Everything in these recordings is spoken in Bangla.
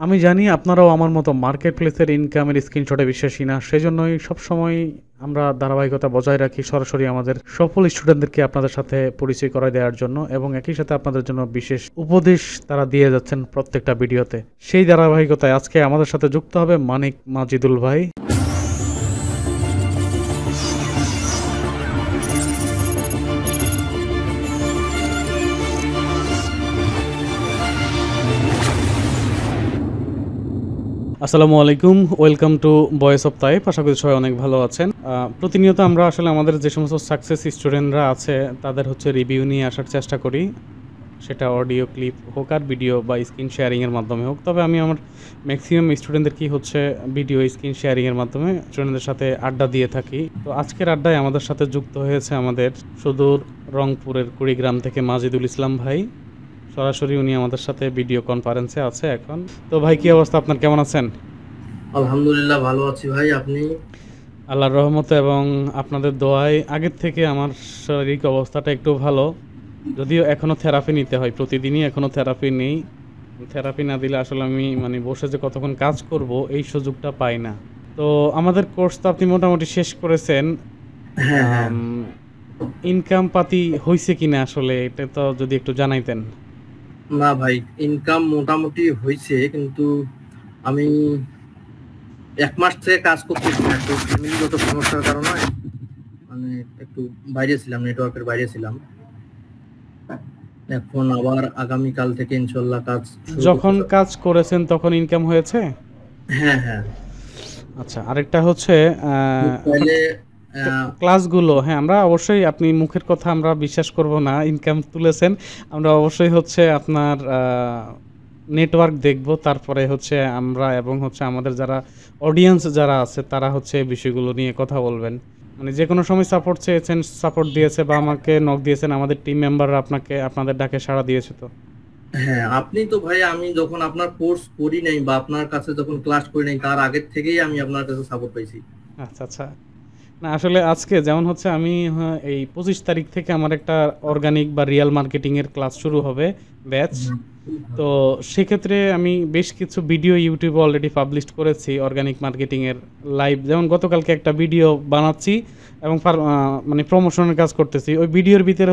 আমি জানি আপনারাও আমার মতো মার্কেট প্লেসের ইনকামের স্ক্রিনশটে বিশ্বাসী না। সেজন্যই সবসময় আমরা ধারাবাহিকতা বজায় রাখি সরাসরি আমাদের সফল স্টুডেন্টদেরকে আপনাদের সাথে পরিচয় করায় দেওয়ার জন্য, এবং একই সাথে আপনাদের জন্য বিশেষ উপদেশ তারা দিয়ে যাচ্ছেন প্রত্যেকটা ভিডিওতে। সেই ধারাবাহিকতায় আজকে আমাদের সাথে যুক্ত হবে মানিক মাজিদুল ভাই। আসসালামু আলাইকুম, ওয়েলকাম টু ভয়েস অফ তাইপ। আশা করি সবাই অনেক ভালো আছেন। প্রতিনিয়ত আমরা আসলে আমাদের যে সমস্ত সাকসেস স্টুডেন্টরা আছে তাদের রিভিউ নিয়ে আসার চেষ্টা করি, সেটা অডিও ক্লিপ হোক আর ভিডিও বা স্ক্রিন শেয়ারিংয়ের মাধ্যমে হোক। তবে আমি আমার ম্যাক্সিমাম স্টুডেন্টদেরকেই ভিডিও স্ক্রিন শেয়ারিংয়ের মাধ্যমে স্টুডেন্টদের সাথে আড্ডা দিয়ে থাকি। তো আজকের আড্ডায় আমাদের সাথে যুক্ত হয়েছে আমাদের সুদূর রংপুরের কুড়িগ্রাম থেকে মাজিদুল ইসলাম ভাই। সরাসরি উনি আমাদের সাথে ভিডিও কনফারেন্সে আছে এখন। তো ভাই, কি অবস্থা আপনার, কেমন আছেন? আলহামদুলিল্লাহ ভালো আছি ভাই। আপনি? আল্লাহর রহমতে এবং আপনাদের দোয়ায় আগের থেকে আমার শারীরিক অবস্থাটা একটু ভালো, যদিও এখনও থেরাপি নিতে হয়, প্রতিদিনই এখনও থেরাপি নেই। থেরাপি না দিলে আসলে আমি বসে যে কতক্ষণ কাজ করব এই সুযোগটা পাই না। তো আমাদের কোর্স তো আপনি মোটামুটি শেষ করেছেন। হ্যাঁ। ইনকাম পাতি হয়েছে কিনা আসলে এটা তো যদি একটু জানাইতেন। না ভাই, ইনকাম মোটামুটি হয়েছে, কিন্তু আমি 1 মাস থেকে কাজ করতেছি না, একটু ফ্যামিলিগত সমস্যার কারণে মানে একটু বাইরে ছিলাম, নেটওয়ার্কের বাইরে ছিলাম। এখন আবার আগামীকাল থেকে ইনশাল্লাহ কাজ যখন কাজ করেছেন তখন ইনকাম হয়েছে? হ্যাঁ। আচ্ছা, আরেকটা তাহলে ক্লাসগুলো, হ্যাঁ আমরা অবশ্যই, আপনি মুখের কথা আমরা বিশ্বাস করব না, ইনকাম তুলেছেন। আমরা অবশ্যই আপনার নেটওয়ার্ক দেখব, তারপরে আমরা এবং আমাদের যারা অডিয়েন্স যারা আছে তারা এই বিষয়গুলো নিয়ে কথা বলবেন। মানে যে কোনো সময় সাপোর্ট চেয়েছেন, সাপোর্ট দিয়েছে, বা আমাকে নক দিয়েছেন, আমাদের টিম মেম্বাররা আপনাদের ডাকে সাড়া দিয়েছে তো? হ্যাঁ, আপনি তো ভাই, আমি যখন আপনার কোর্স করি নাই বা আপনার কাছে যখন ক্লাস করি নাই তার আগের থেকেই আমি আপনার কাছে সাপোর্ট পাইছি। আচ্ছা। না আসলে আজকে যেমন আমি এই 25 তারিখ থেকে আমার একটা অর্গানিক বা রিয়েল মার্কেটিংয়ের ক্লাস শুরু হবে, ব্যাচ। তো সেক্ষেত্রে আমি বেশ কিছু ভিডিও ইউটিউবে অলরেডি পাবলিশ করেছি অর্গানিক মার্কেটিংয়ের লাইভ। যেমন গতকালকে একটা ভিডিও বানাচ্ছি এবং মানে প্রমোশনের কাজ করতেছি। ওই ভিডিওর ভিতরে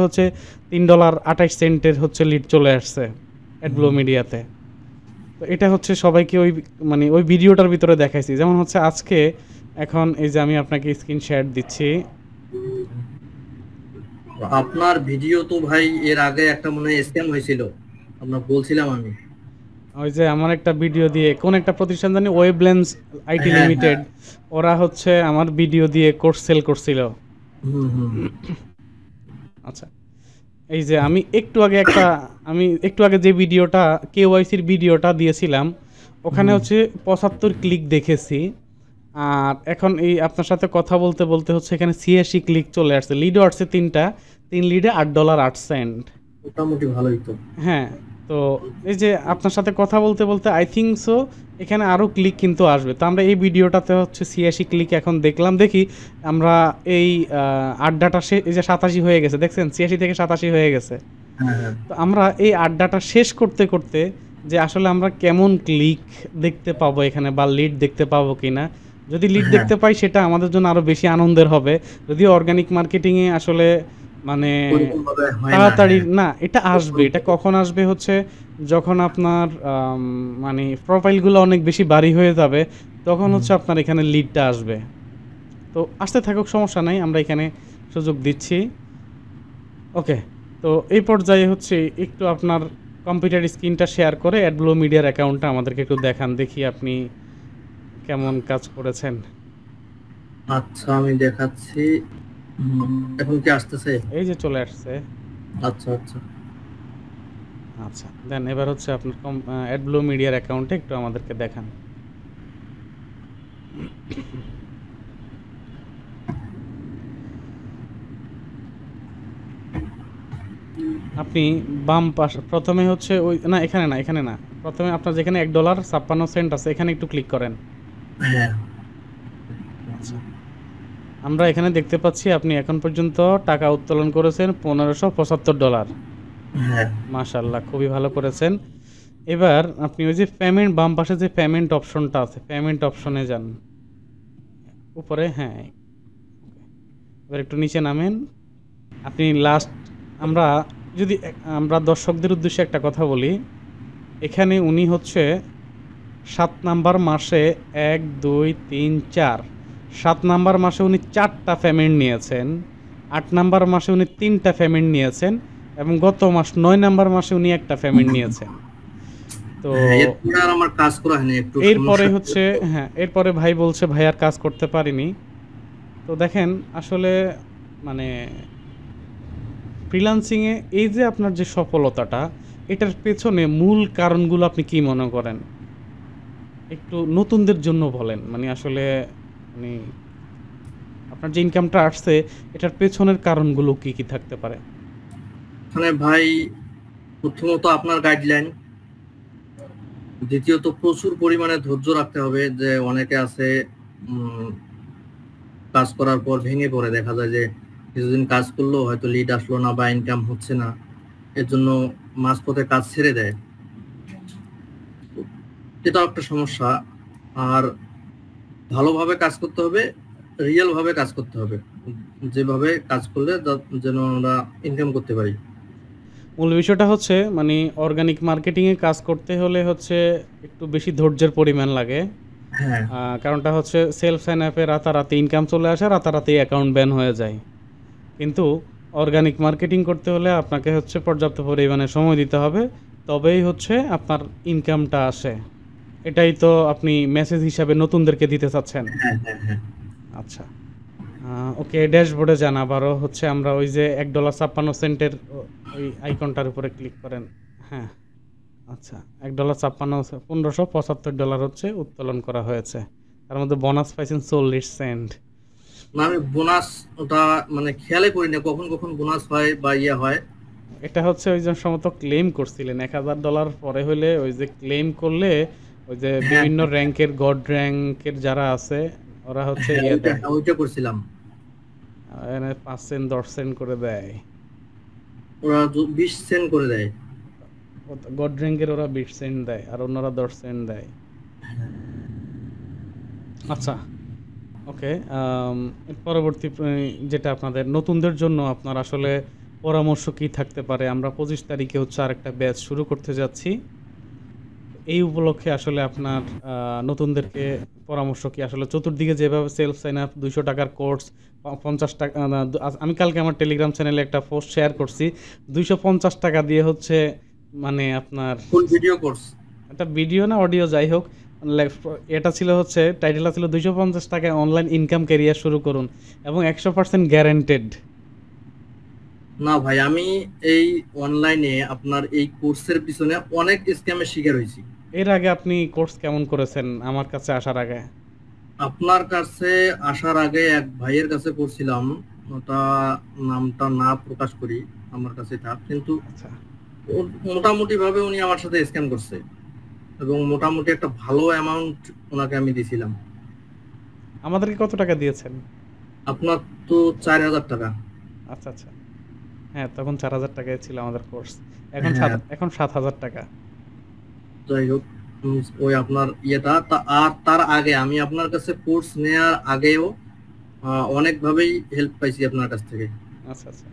$3.28 লিড চলে আসছে অ্যাডব্লো মিডিয়াতে। তো এটা সবাইকে ওই ভিডিওটার ভিতরে দেখাইছি। যেমন আজকে এখন এই যে আমি আপনাকে স্ক্রিন শেয়ার দিচ্ছি। আপনার ভিডিও তো ভাই এর আগে একটা মনে হয় স্ক্যাম হয়েছিল, আপনার বলছিলাম আমি। ওই যে আমার একটা ভিডিও দিয়ে কোন একটা প্রতিষ্ঠান জানি, ওয়েবলেন্স আইটি লিমিটেড, ওরা আমার ভিডিও দিয়ে কোর্স সেল করছিল। আচ্ছা, এই যে আমি একটু আগে যে ভিডিওটা কেওয়াইসির ভিডিওটা দিয়েছিলাম, ওখানে 75 ক্লিক দেখেছি। আর এখন এই আপনার সাথে কথা বলতে বলতে এখানে 86 ক্লিক চলে আসছে। লিডও আসছে 3 লিডে $8.08। মোটামুটি ভালোই তো। হ্যাঁ, তো এই যে আপনার সাথে কথা বলতে বলতে আই থিঙ্ক সো এখানে আরও ক্লিক কিন্তু আসবে। তো আমরা এই ভিডিওটাতে 86 ক্লিক এখন দেখলাম। দেখি আমরা এই আড্ডাটা এই যে 87 হয়ে গেছে, দেখছেন 86 থেকে 87 হয়ে গেছে। তো আমরা এই আড্ডাটা শেষ করতে করতে যে আসলে আমরা কেমন ক্লিক দেখতে পাবো এখানে, বা লিড দেখতে পাবো কিনা, যদি লিড দেখতে পাই সেটা আমাদের জন্য আরো বেশি আনন্দের হবে। যদিও অর্গানিক মার্কেটিংয়ে আসলে মানে তাড়াতাড়ি না, এটা আসবে। এটা কখন আসবে যখন আপনার মানে প্রোফাইলগুলো অনেক বেশি ভারী হয়ে যাবে, তখন আপনার এখানে লিডটা আসবে। তো আসতে থাকুক, সমস্যা নাই, আমরা এখানে সুযোগ দিচ্ছি। ওকে, তো এই পর্যায়ে একটু আপনার কম্পিউটার স্ক্রিনটা শেয়ার করে অ্যাডব্লো মিডিয়ার অ্যাকাউন্টটা আমাদেরকে একটু দেখান, দেখি আপনি কেমন কাজ করেছেন। আচ্ছা, আমি দেখাচ্ছি। এখন কি আসতেছে? এই যে চলে আসছে। আচ্ছা দেন এবার আপনার অ্যাডব্লো মিডিয়ার অ্যাকাউন্টে একটু আমাদেরকে দেখান। আপনি বাম পাশ প্রথমে ওই না, এখানে না, প্রথমে আপনার যেখানে $1.56 আছে এখানে একটু ক্লিক করেন। হ্যাঁ, আচ্ছা, আমরা এখানে দেখতে পাচ্ছি আপনি এখন পর্যন্ত টাকা উত্তোলন করেছেন $1575। হ্যাঁ, মাশাআল্লাহ, খুবই ভালো করেছেন। এবার আপনি ওই যে পেমেন্ট বাম পাশে যে পেমেন্ট অপশনটা আছে, পেমেন্ট অপশনে যান উপরে। হ্যাঁ, এবার একটু নিচে নামেন। আপনি লাস্ট, আমরা যদি আমরা দর্শকদের উদ্দেশ্যে একটা কথা বলি, এখানে উনি হচ্ছে 7 নাম্বার মাসে 1 2 3 4, 7 নাম্বার মাসে উনি 4টা পেমেন্ট নিয়েছেন, 8 নাম্বার মাসে উনি 3টা পেমেন্ট নিয়েছেন, এবং গত মাস 9 নাম্বার মাসে উনি একটা পেমেন্ট নিয়েছেন। তো হ্যাঁ, এরপরে আর আমার কাজ করা হয়নি, একটু এরপরে সমস্যা হচ্ছে, হ্যাঁ এরপরে ভাই বলছে ভাই আর কাজ করতে পারিনি। তো দেখেন আসলে মানে ফ্রিল্যান্সিংয়ে এই যে আপনার যে সফলতাটা, এটার পেছনে মূল কারণগুলো আপনি কি মনে করেন? একটু নতুনদের জন্য বলেন, মানে আসলে মানে আপনার যে ইনকামটা আসছে এটার পেছনের কারণগুলো কি কি থাকতে পারে? মানে ভাই, প্রথমত আপনার গাইডলাইন, দ্বিতীয়ত প্রচুর পরিমাণে ধৈর্য রাখতে হবে। যে অনেকে আছে কাজ করার পর ভেঙে পড়ে, দেখা যায় যে কিছুদিন কাজ করলো হয়তো লিড আসলো না বা ইনকাম হচ্ছে না, এর জন্য মাঝপথে কাজ ছেড়ে দেয়, এটাও একটা সমস্যা। আর ভালোভাবে কাজ করতে হবে, রিয়েল ভাবে কাজ করতে হবে, যেভাবে কাজ করলে যেন আমরা ইনকাম করতে পারি। মূল বিষয়টা হচ্ছে মানে অর্গানিক মার্কেটিংয়ে কাজ করতে হলে হচ্ছে একটু বেশি ধৈর্যের পরিমাণ লাগে। হ্যাঁ, কারণটা হচ্ছে সেলফ সাইন আপে রাতারাতি ইনকাম চলে আসে, রাতারাতি অ্যাকাউন্ট ব্যান হয়ে যায়। কিন্তু অর্গানিক মার্কেটিং করতে হলে আপনাকে হচ্ছে পর্যাপ্ত পরিমাণে সময় দিতে হবে, তবেই হচ্ছে আপনার ইনকামটা আসে। এটাই তো আপনি মেসেজ হিসাবে নতুনদেরকে দিতে চাচ্ছেন। হ্যাঁ, হ্যাঁ, হ্যাঁ। আচ্ছা, ওকে, ড্যাশবোর্ডে যান। আবারও হচ্ছে আমরা ওই যে $1.56 ওই আইকনটার উপরে ক্লিক করেন। হ্যাঁ, আচ্ছা, $1.56, $1575 হচ্ছে উত্তোলন করা হয়েছে। তার মধ্যে বোনাস পাইছেন 40 সেন্ট। না, আমি বোনাস ওটা মানে খেয়ালই করি না, কখন কখন বোনাস হয় বা ইয়ে হয়। এটা হচ্ছে ওই যে সম্ভবত ক্লেম করছিলেন $1000 পরে হইলে, ওই যে ক্লেম করলে ওই যে হ্যাঁ, বিভিন্ন র্যাঙ্কের, গড র্যাঙ্কের যারা আছে ওরা হচ্ছে হ্যাঁ, ইয়ে ওইটা দেয়, ওইটা করছিলাম। 5 সেন্ট 10 সেন্ট করে দেয়। ওরা 20 সেন্ট করে দেয়। গড র্যাঙ্কের ওরা 20 সেন্ট দেয় আর অন্যরা 10 সেন্ট দেয়। আচ্ছা, ওকে। এর পরবর্তী যেটা আপনাদের নতুনদের জন্য আপনার আসলে পরামর্শ কি থাকতে পারে? আমরা 25 তারিখে হচ্ছে আরেকটা ব্যাচ শুরু করতে যাচ্ছি। এই উপলক্ষে আসলে আপনার নতুনদেরকে পরামর্শ কি? আসলে চতুর্দিকে যেভাবে সেলফ সাইন আপ, 200 টাকার কোর্স, 50 টাকা, আমি কালকে আমার টেলিগ্রাম চ্যানেলে একটা পোস্ট শেয়ার করছি, 250 টাকা দিয়ে হচ্ছে মানে আপনার ফুল ভিডিও কোর্স। একটা ভিডিও না অডিও যাই হোক, এটা ছিল হচ্ছে টাইটেলটা ছিল 250 টাকায় অনলাইন ইনকাম ক্যারিয়ার শুরু করুন এবং 100% গ্যারান্টেড। না ভাই, আমি এই অনলাইনে আপনার এই কোর্সের পিছনে অনেক স্ক্যামের শিকার হয়েছি। এর আগে আপনি কোর্স কেমন করেছেন আমার কাছে আসার আগে? আপনার কাছে আসার আগে এক ভাইয়ের কাছে করছিলাম, ওটা নামটা না প্রকাশ করি, আমার কাছে থাক, কিন্তু আচ্ছা, মোটামুটি ভাবে উনি আমার সাথে স্ক্যাম করছে এবং মোটামুটি একটা ভালো অ্যামাউন্ট ওনাকে আমি দিছিলাম। আমাদেরকে কত টাকা দিয়েছেন? আপনার তো 4000 টাকা। আচ্ছা আচ্ছা, হ্যাঁ তখন 4000 টাকায় ছিল আমাদের কোর্স, এখন হ্যাঁ, এখন 7000 টাকা। যাই হোক, ওই আপনার ইয়েটা আর তার আগে আমি আপনার কাছে কোর্স নেওয়ার আগেও অনেকভাবেই হেল্প পাইছি আপনার কাছ থেকে। আচ্ছা আচ্ছা,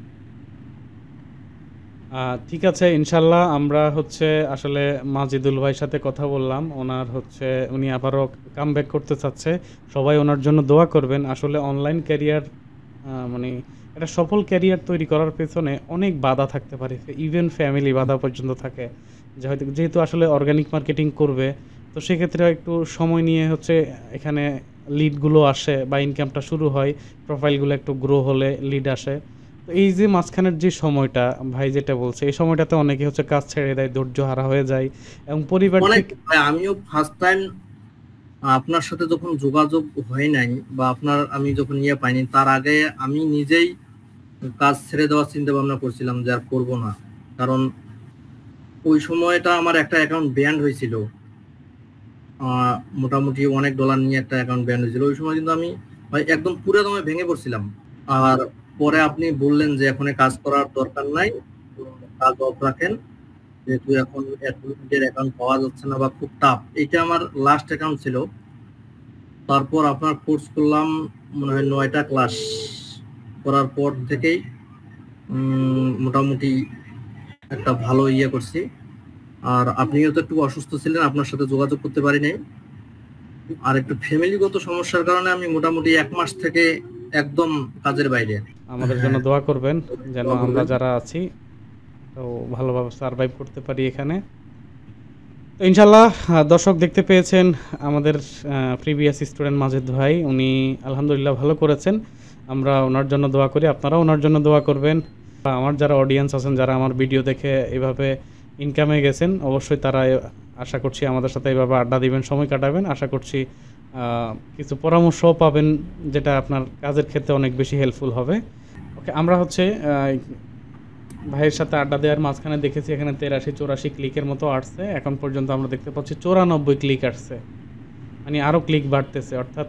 ঠিক আছে, ইনশাল্লাহ আমরা হচ্ছে আসলে মাজিদুল ভাইয়ের সাথে কথা বললাম, ওনার হচ্ছে উনি আবারও কামব্যাক করতে চাচ্ছে। সবাই ওনার জন্য দোয়া করবেন। আসলে অনলাইন ক্যারিয়ার মানে একটা সফল ক্যারিয়ার তৈরি করার পেছনে অনেক বাধা থাকতে পারে, ইভেন ফ্যামিলি বাধা পর্যন্ত থাকে। যে হয়তো যেহেতু আসলে অর্গানিক মার্কেটিং করবে, তো সেক্ষেত্রে একটু সময় নিয়ে হচ্ছে এখানে লিডগুলো আসে বা ইনকামটা শুরু হয়, প্রোফাইলগুলো একটু গ্রো হলে লিড আসে। তো এই যে মাঝখানের যে সময়টা ভাই যেটা বলছে, এই সময়টাতে অনেকে হচ্ছে কাজ ছেড়ে দেয়, ধৈর্য হারা হয়ে যায় এবং পরিবার অনেক থেকে। ভাই, আমিও ফার্স্ট টাইম আপনার সাথে যখন যোগাযোগ হয় নাই বা আপনার আমি যখন ইয়ে পাইনি, তার আগে আমি নিজেই কাজ ছেড়ে দেওয়ার চিন্তা ভাবনা করছিলাম যে আর করবো না। কারণ ওই সময়টা আমার একটা অ্যাকাউন্ট ব্যান্ড হয়েছিল, মোটামুটি অনেক ডলার নিয়ে একটা অ্যাকাউন্ট ব্যান্ড হয়েছিল। ওই সময় কিন্তু আমি ভাই একদম পুরো দমে ভেঙে পড়ছিলাম। আর পরে আপনি বললেন যে এখন কাজ করার দরকার নাই, কাজ অফ রাখেন, যেহেতু এখন অ্যাডমিটের অ্যাকাউন্ট পাওয়া যাচ্ছে না বা খুব টাফ। এটা আমার লাস্ট অ্যাকাউন্ট ছিল। তারপর আপনার কোর্স করলাম মনে হয় 9টা ক্লাস করার পর থেকেই মোটামুটি একটা ভালো ইয়ে করছি। আর আপনিও তো একটু অসুস্থ ছিলেন, আপনার সাথে যোগাযোগ করতে পারি নাই। আর একটু ফ্যামিলিগত সমস্যার কারণে আমি মোটামুটি 1 মাস থেকে একদম কাজের বাইরে। আমাদের জন্য দোয়া করবেন যেন আমরা যারা আছি তো ভালোভাবে সার্ভাইভ করতে পারি এখানে। তো ইনশাল্লাহ দর্শক দেখতে পেয়েছেন আমাদের প্রিভিয়াস স্টুডেন্ট মাজেদ ভাই, উনি আলহামদুলিল্লাহ ভালো করেছেন। আমরা ওনার জন্য দোয়া করি, আপনারাও ওনার জন্য দোয়া করবেন। আমার যারা অডিয়েন্স আছেন, যারা আমার ভিডিও দেখে এভাবে ইনকামে গেছেন, অবশ্যই তারা আশা করছি আমাদের সাথে এভাবে আড্ডা দিবেন, সময় কাটাবেন। আশা করছি কিছু পরামর্শও পাবেন, যেটা আপনার কাজের ক্ষেত্রে অনেক বেশি হেল্পফুল হবে। ওকে, আমরা হচ্ছে ভাইয়ের সাথে আড্ডা দেওয়ার মাঝখানে দেখেছি এখানে 83-84 ক্লিকের মতো আসছে। এখন পর্যন্ত আমরা দেখতে পাচ্ছি 94 ক্লিক আসছে, মানে আরও ক্লিক বাড়তেছে, অর্থাৎ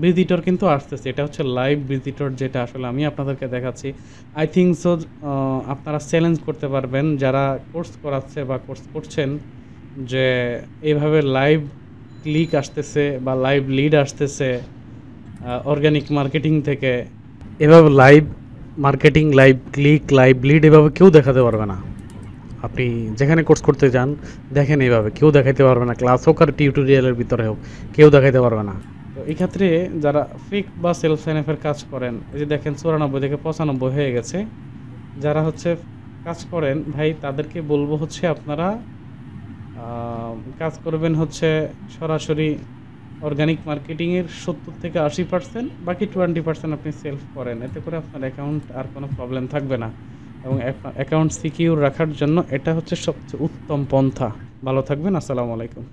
ভিজিটর কিন্তু আসতেছে। এটা হচ্ছে লাইভ ভিজিটর, যেটা আসলে আমি আপনাদেরকে দেখাচ্ছি। আই থিঙ্ক সো আপনারা চ্যালেঞ্জ করতে পারবেন যারা কোর্স করাচ্ছে বা কোর্স করছেন, যে এইভাবে লাইভ ক্লিক আসতেছে বা লাইভ লিড আসতেছে অর্গানিক মার্কেটিং থেকে। এভাবে live marketing, live click, live lead এভাবে কেউ দেখাতে পারবে না। আপনি যেখানে কোর্স করতে যান দেখেন, এইভাবে কেউ দেখাতে পারবে না। ক্লাস হোক আর টিউটোরিয়ালের ভিতরে হোক, কেউ দেখাতে পারবে না। তো এই ক্ষেত্রে যারা ফেক বা সেলফ সাইনআপের কাজ করেন, এই যে দেখেন 94 থেকে 95 হয়ে গেছে। যারা হচ্ছে কাজ করেন ভাই, তাদেরকে বলবো হচ্ছে আপনারা কাজ করবেন হচ্ছে সরাসরি অর্গানিক মার্কেটিংয়ের 70 থেকে 80%, বাকি 20% আপনি সেলফ করেন। এতে করে আপনার অ্যাকাউন্ট আর কোনো প্রবলেম থাকবে না, এবং অ্যাকাউন্ট সিকিউর রাখার জন্য এটা হচ্ছে সবচেয়ে উত্তম পন্থা। ভালো থাকবেন, আসসালামু আলাইকুম।